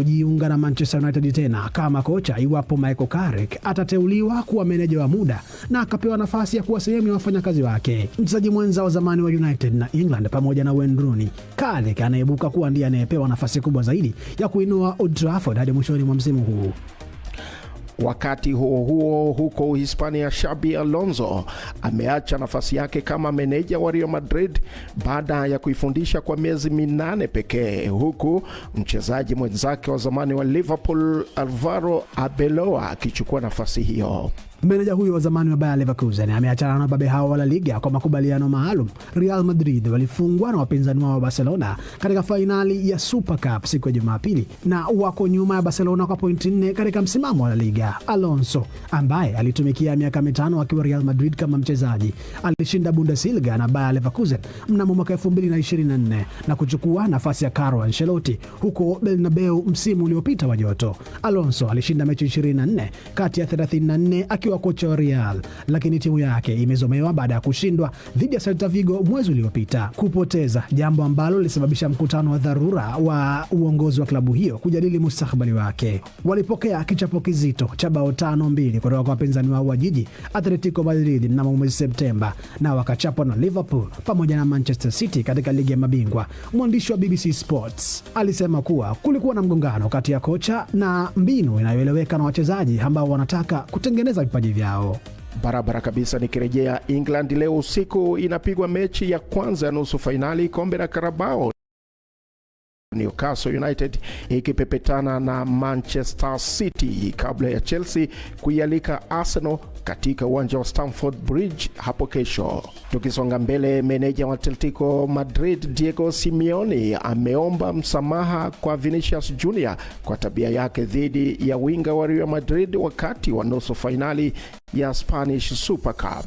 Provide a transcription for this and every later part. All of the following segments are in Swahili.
kujiunga na Manchester United tena kama kocha iwapo Michael Carrick atateuliwa kuwa meneja wa muda na akapewa nafasi ya kuwa sehemu ya wafanyakazi wake. Mchezaji mwenza wa zamani wa United na England pamoja na Wayne Rooney, Carrick anaibuka kuwa ndiye anayepewa nafasi kubwa zaidi ya kuinua Old Trafford hadi mwishoni mwa msimu huu. Wakati huo huko Hispania, Xabi Alonso ameacha nafasi yake kama meneja wa Real Madrid baada ya kuifundisha kwa miezi 8 pekee, huku mchezaji mwenzake wa zamani wa Liverpool Alvaro Arbeloa akichukua nafasi hiyo. Meneja huyo wa zamani wa Bayer Leverkusen ameachana na babe hao wa La Liga kwa makubaliano maalum. Real Madrid walifungwa na wapinzani wao wa Barcelona katika fainali ya Super Cup siku ya Jumapili na wako nyuma ya Barcelona kwa pointi 4 katika msimamo wa La Liga. Alonso ambaye alitumikia miaka 5 akiwa Real Madrid kama mchezaji alishinda Bundesliga na Bayer Leverkusen mnamo mwaka 2024 na kuchukua nafasi ya Carlo Ancelotti huko Bernabeu msimu uliopita wa joto. Alonso alishinda mechi 24 kati ya 34 akiwa kocha wa Real, lakini timu yake imezomewa baada ya kushindwa dhidi ya Celta Vigo mwezi uliopita, kupoteza, jambo ambalo lilisababisha mkutano wa dharura wa uongozi wa klabu hiyo kujadili mustakabali wake. Walipokea kichapo kizito cha bao 5-2 kutoka kwa wapinzani wao wa jiji Atletico Madrid mnamo mwezi Septemba na wakachapwa na Liverpool pamoja na Manchester City katika ligi ya mabingwa. Mwandishi wa BBC Sports alisema kuwa kulikuwa na mgongano kati ya kocha na mbinu inayoeleweka na wachezaji ambao wanataka kutengeneza vipaji vyao. Barabara kabisa. Nikirejea England, leo usiku inapigwa mechi ya kwanza ya nusu fainali kombe la Carabao, Newcastle United ikipepetana na Manchester City kabla ya Chelsea kuialika Arsenal katika uwanja wa Stamford Bridge hapo kesho. Tukisonga mbele, meneja wa Atletico Madrid Diego Simeone ameomba msamaha kwa Vinicius Junior kwa tabia yake dhidi ya winga wa Real Madrid wakati wa nusu fainali ya Spanish Super Cup.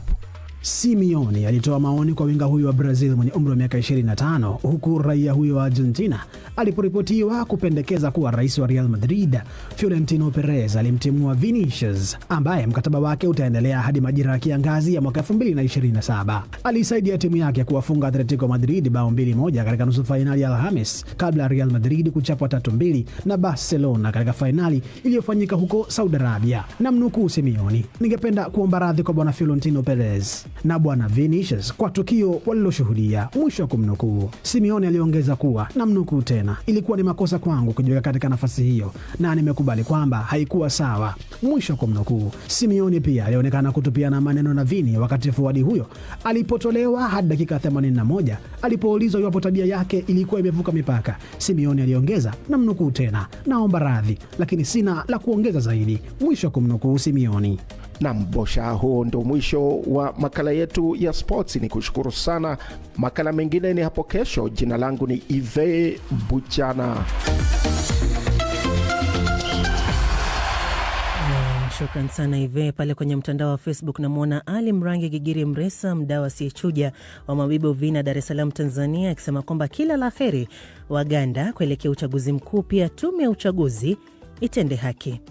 Simeone alitoa maoni kwa winga huyo wa Brazil mwenye umri wa miaka 25 huku raia huyo wa Argentina aliporipotiwa kupendekeza kuwa rais wa Real Madrid Florentino Perez alimtimua Vinicius ambaye mkataba wake utaendelea hadi majira ya kiangazi ya mwaka 2027. Alisaidia timu yake kuwafunga Atletico Madrid bao 2-1 katika nusu fainali ya Alhamis kabla ya Real Madrid kuchapwa 3-2 na Barcelona katika fainali iliyofanyika huko Saudi Arabia. Namnukuu Simeone, "Ningependa kuomba radhi kwa bwana Florentino Perez na bwana Vinicius kwa tukio waliloshuhudia," mwisho wa kumnukuu. Simeone aliongeza kuwa, namnukuu tena, "Ilikuwa ni makosa kwangu kujiweka katika nafasi hiyo na nimekubali kwamba haikuwa sawa," mwisho wa kumnukuu. Simeone pia alionekana kutupiana maneno na Vini wakati forward huyo alipotolewa hadi dakika 81 alipoulizwa iwapo tabia yake ilikuwa imevuka mipaka. Simeone aliongeza, namnukuu tena, "Naomba radhi lakini sina la kuongeza zaidi," mwisho wa kumnukuu Simeone. Na mbosha, huo ndo mwisho wa makala yetu ya sports. Ni kushukuru sana. Makala mengine ni hapo kesho. Jina langu ni Ive Buchana. Shukran sana Ive. Pale kwenye mtandao wa Facebook namuona Ali Mrangi Gigiri Mresa, mdau asiyechuja wa Mabibo Vina, Dar es Salaam, Tanzania, akisema kwamba kila la heri Waganda kuelekea uchaguzi mkuu, pia tume ya uchaguzi itende haki.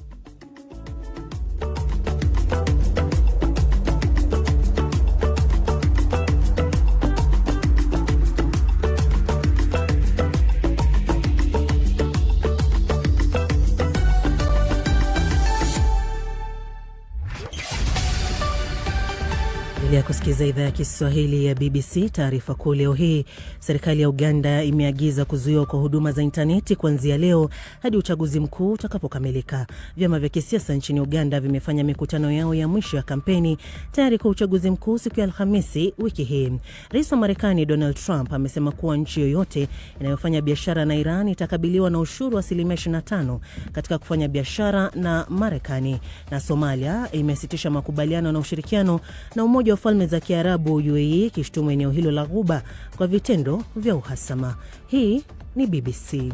Ya kusikiza idhaa ya Kiswahili ya BBC. Taarifa kuu leo hii, serikali ya Uganda imeagiza kuzuiwa kwa huduma za intaneti kuanzia leo hadi uchaguzi mkuu utakapokamilika. Vyama vya kisiasa nchini Uganda vimefanya mikutano yao ya mwisho ya kampeni tayari kwa uchaguzi mkuu siku ya Alhamisi wiki hii. Rais wa Marekani Donald Trump amesema kuwa nchi yoyote inayofanya biashara na Iran itakabiliwa na ushuru wa 25% katika kufanya biashara na Marekani. Na Somalia imesitisha makubaliano na ushirikiano na Umoja wa Falme za Kiarabu UAE, ikishtumu eneo hilo la Ghuba kwa vitendo vya uhasama. Hii ni BBC.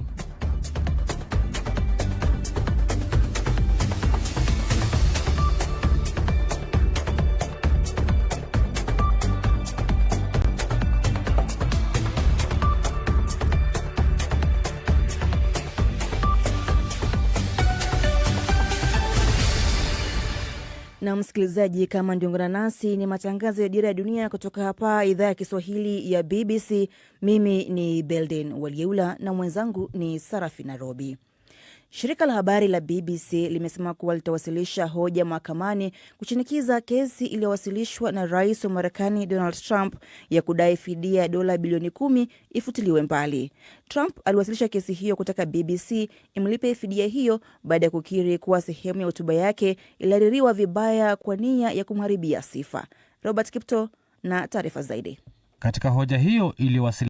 Na msikilizaji, kama ndiungana nasi, ni matangazo ya Dira ya Dunia kutoka hapa idhaa ya Kiswahili ya BBC. Mimi ni Belden Walieula na mwenzangu ni Sarafina Robi. Shirika la habari la BBC limesema kuwa litawasilisha hoja mahakamani kushinikiza kesi iliyowasilishwa na rais wa Marekani Donald Trump ya kudai fidia ya dola bilioni 10 ifutiliwe mbali. Trump aliwasilisha kesi hiyo kutaka BBC imlipe fidia hiyo baada ya kukiri kuwa sehemu ya hotuba yake ilihaririwa vibaya kwa nia ya kumharibia sifa. Robert Kipto na taarifa zaidi. Katika hoja hiyo iliyowasilishwa